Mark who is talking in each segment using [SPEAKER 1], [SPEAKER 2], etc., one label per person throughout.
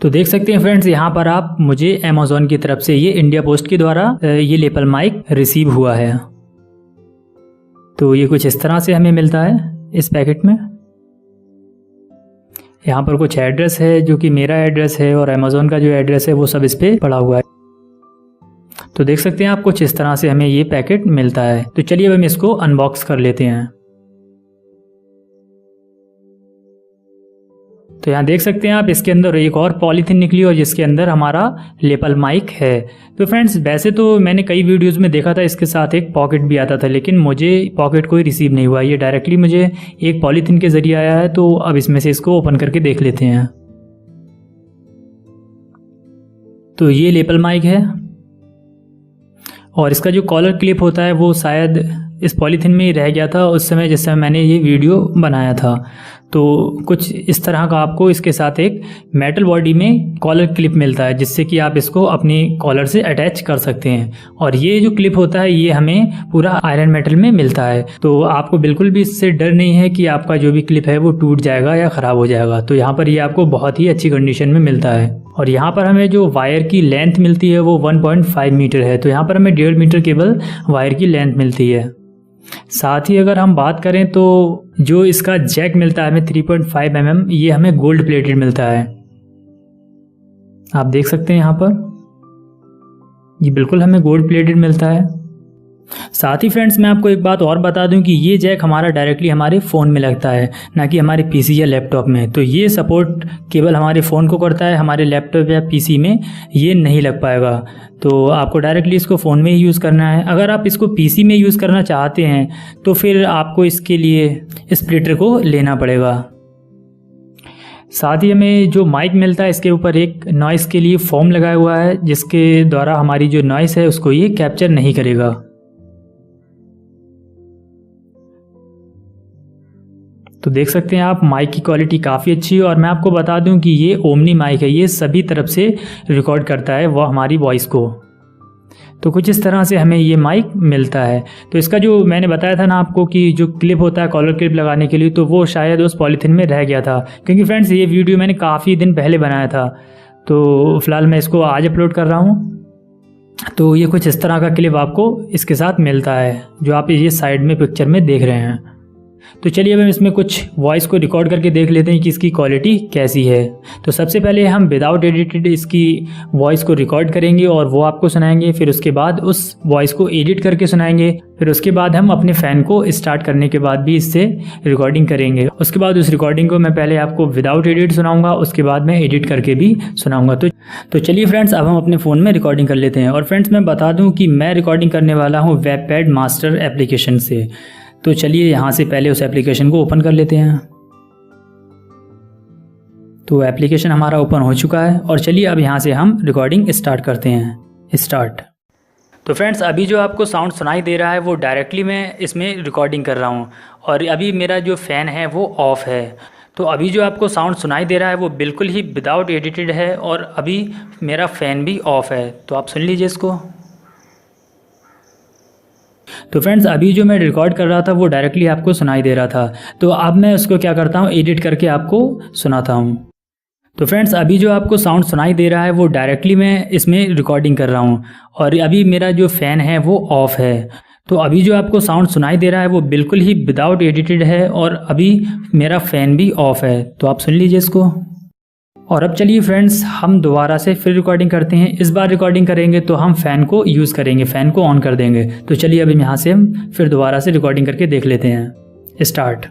[SPEAKER 1] तो देख सकते हैं फ्रेंड्स, यहाँ पर आप मुझे अमेज़ॉन की तरफ से ये इंडिया पोस्ट के द्वारा ये लेपल माइक रिसीव हुआ है। तो ये कुछ इस तरह से हमें मिलता है इस पैकेट में। यहाँ पर कुछ एड्रेस है जो कि मेरा एड्रेस है और अमेज़ॉन का जो एड्रेस है वो सब इस पर पड़ा हुआ है। तो देख सकते हैं आप, कुछ इस तरह से हमें ये पैकेट मिलता है। तो चलिए अब हम इसको अनबॉक्स कर लेते हैं। तो यहाँ देख सकते हैं आप, इसके अंदर एक और पॉलीथीन निकली और जिसके अंदर हमारा लेपल माइक है। तो फ्रेंड्स, वैसे तो मैंने कई वीडियोस में देखा था इसके साथ एक पॉकेट भी आता था, लेकिन मुझे पॉकेट कोई रिसीव नहीं हुआ। ये डायरेक्टली मुझे एक पॉलीथीन के जरिए आया है। तो अब इसमें से इसको ओपन करके देख लेते हैं। तो ये लेपल माइक है और इसका जो कॉलर क्लिप होता है वो शायद इस पॉलीथीन में ही रह गया था उस समय जिस समय मैंने ये वीडियो बनाया था। तो कुछ इस तरह का आपको इसके साथ एक मेटल बॉडी में कॉलर क्लिप मिलता है, जिससे कि आप इसको अपनी कॉलर से अटैच कर सकते हैं। और ये जो क्लिप होता है ये हमें पूरा आयरन मेटल में मिलता है। तो आपको बिल्कुल भी इससे डर नहीं है कि आपका जो भी क्लिप है वो टूट जाएगा या ख़राब हो जाएगा। तो यहाँ पर ये आपको बहुत ही अच्छी कंडीशन में मिलता है। और यहाँ पर हमें जो वायर की लेंथ मिलती है वो 1.5 मीटर है। तो यहाँ पर हमें 1.5 मीटर केवल वायर की लेंथ मिलती है। साथ ही अगर हम बात करें तो जो इसका जैक मिलता है हमें 3.5 mm, ये हमें गोल्ड प्लेटेड मिलता है। आप देख सकते हैं यहाँ पर ये बिल्कुल हमें गोल्ड प्लेटेड मिलता है। साथ ही फ्रेंड्स, मैं आपको एक बात और बता दूं कि ये जैक हमारा डायरेक्टली हमारे फ़ोन में लगता है, ना कि हमारे पीसी या लैपटॉप में। तो ये सपोर्ट केवल हमारे फ़ोन को करता है, हमारे लैपटॉप या पीसी में ये नहीं लग पाएगा। तो आपको डायरेक्टली इसको फ़ोन में ही यूज़ करना है। अगर आप इसको पीसी में यूज़ करना चाहते हैं तो फिर आपको इसके लिए स्प्लिटर को लेना पड़ेगा। साथ ही हमें जो माइक मिलता है इसके ऊपर एक नॉइस के लिए फोम लगाया हुआ है, जिसके द्वारा हमारी जो नॉइस है उसको ये कैप्चर नहीं करेगा। तो देख सकते हैं आप, माइक की क्वालिटी काफ़ी अच्छी है। और मैं आपको बता दूं कि ये ओमनी माइक है, ये सभी तरफ से रिकॉर्ड करता है वो हमारी वॉइस को। तो कुछ इस तरह से हमें ये माइक मिलता है। तो इसका जो मैंने बताया था ना आपको कि जो क्लिप होता है कॉलर क्लिप लगाने के लिए, तो वो शायद उस पॉलीथीन में रह गया था। क्योंकि फ्रेंड्स, ये वीडियो मैंने काफ़ी दिन पहले बनाया था, तो फिलहाल मैं इसको आज अपलोड कर रहा हूँ। तो ये कुछ इस तरह का क्लिप आपको इसके साथ मिलता है, जो आप ये साइड में पिक्चर में देख रहे हैं। तो चलिए अब हम इसमें कुछ वॉइस को रिकॉर्ड करके देख लेते हैं कि इसकी क्वालिटी कैसी है। तो सबसे पहले हम विदाउट एडिटेड इसकी वॉइस को रिकॉर्ड करेंगे और वो आपको सुनाएंगे। फिर उसके बाद उस वॉइस को एडिट करके सुनाएंगे। फिर उसके बाद हम अपने फ़ैन को स्टार्ट करने के बाद भी इससे रिकॉर्डिंग करेंगे। उसके बाद उस रिकॉर्डिंग को मैं पहले आपको विदाउट एडिट सुनाऊंगा, उसके बाद मैं एडिट करके भी सुनाऊंगा। तो चलिए फ्रेंड्स, अब हम अपने फ़ोन में रिकॉर्डिंग कर लेते हैं। और फ्रेंड्स, मैं बता दूँ कि मैं रिकॉर्डिंग करने वाला हूँ वेबपैड मास्टर एप्लीकेशन से। तो चलिए यहाँ से पहले उस एप्लीकेशन को ओपन कर लेते हैं। तो एप्लीकेशन हमारा ओपन हो चुका है और चलिए अब यहाँ से हम रिकॉर्डिंग स्टार्ट करते हैं। स्टार्ट। तो फ्रेंड्स, अभी जो आपको साउंड सुनाई दे रहा है वो डायरेक्टली मैं इसमें रिकॉर्डिंग कर रहा हूँ और अभी मेरा जो फ़ैन है वो ऑफ़ है। तो अभी जो आपको साउंड सुनाई दे रहा है वो बिल्कुल ही विदाउट एडिटेड है और अभी मेरा फ़ैन भी ऑफ़ है। तो आप सुन लीजिए इसको। तो फ्रेंड्स, अभी जो मैं रिकॉर्ड कर रहा था वो डायरेक्टली आपको सुनाई दे रहा था। तो अब मैं उसको क्या करता हूँ, एडिट करके आपको सुनाता हूँ। तो फ्रेंड्स, अभी जो आपको साउंड सुनाई दे रहा है वो डायरेक्टली मैं इसमें रिकॉर्डिंग कर रहा हूँ और अभी मेरा जो फ़ैन है वो ऑफ़ है। तो अभी जो आपको साउंड सुनाई दे रहा है वो बिल्कुल ही विदाउट एडिटेड है और अभी मेरा फ़ैन भी ऑफ़ है। तो आप सुन लीजिए इसको। और अब चलिए फ्रेंड्स, हम दोबारा से फिर रिकॉर्डिंग करते हैं। इस बार रिकॉर्डिंग करेंगे तो हम फ़ैन को यूज़ करेंगे, फ़ैन को ऑन कर देंगे। तो चलिए अभी यहाँ से हम फिर दोबारा से रिकॉर्डिंग करके देख लेते हैं। स्टार्ट।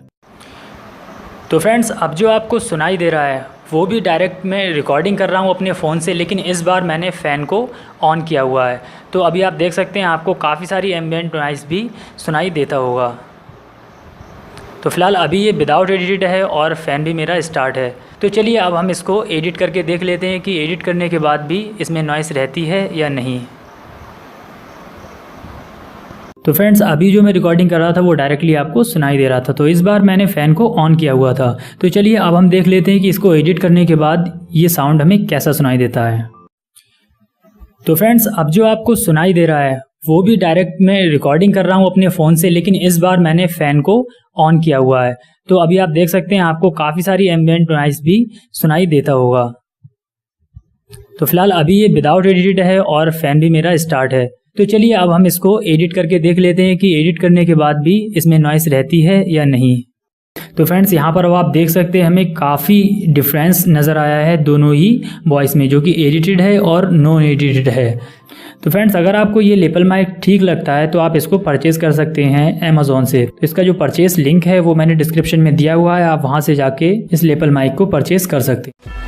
[SPEAKER 1] तो फ्रेंड्स, अब जो आपको सुनाई दे रहा है वो भी डायरेक्ट मैं रिकॉर्डिंग कर रहा हूँ अपने फ़ोन से, लेकिन इस बार मैंने फ़ैन को ऑन किया हुआ है। तो अभी आप देख सकते हैं, आपको काफ़ी सारी एम्बिएंट नॉइज़ भी सुनाई देता होगा। तो फिलहाल अभी ये विदाउट एडिटेड है और फ़ैन भी मेरा स्टार्ट है। तो चलिए अब हम इसको एडिट करके देख लेते हैं कि एडिट करने के बाद भी इसमें नॉइस रहती है या नहीं। तो फ्रेंड्स, अभी जो मैं रिकॉर्डिंग कर रहा था वो डायरेक्टली आपको सुनाई दे रहा था। तो इस बार मैंने फ़ैन को ऑन किया हुआ था। तो चलिए अब हम देख लेते हैं कि इसको एडिट करने के बाद ये साउंड हमें कैसा सुनाई देता है। तो फ्रेंड्स, अब जो आपको सुनाई दे रहा है वो भी डायरेक्ट मैं रिकॉर्डिंग कर रहा हूँ अपने फ़ोन से, लेकिन इस बार मैंने फ़ैन को ऑन किया हुआ है। तो अभी आप देख सकते हैं, आपको काफ़ी सारी एम्बिएंट नॉइज़ भी सुनाई देता होगा। तो फिलहाल अभी ये विदाउट एडिटेड है और फैन भी मेरा स्टार्ट है। तो चलिए अब हम इसको एडिट करके देख लेते हैं कि एडिट करने के बाद भी इसमें नॉइस रहती है या नहीं। तो फ्रेंड्स यहाँ पर अब आप देख सकते हैं हमें काफ़ी डिफरेंस नज़र आया है दोनों ही वॉइस में, जो कि एडिटेड है और नॉन एडिटेड है। तो फ्रेंड्स अगर आपको ये लेपल माइक ठीक लगता है तो आप इसको परचेज़ कर सकते हैं अमेज़ॉन से। तो इसका जो परचेज़ लिंक है वो मैंने डिस्क्रिप्शन में दिया हुआ है, आप वहाँ से जाके इस लेपल माइक को परचेज़ कर सकते हैं।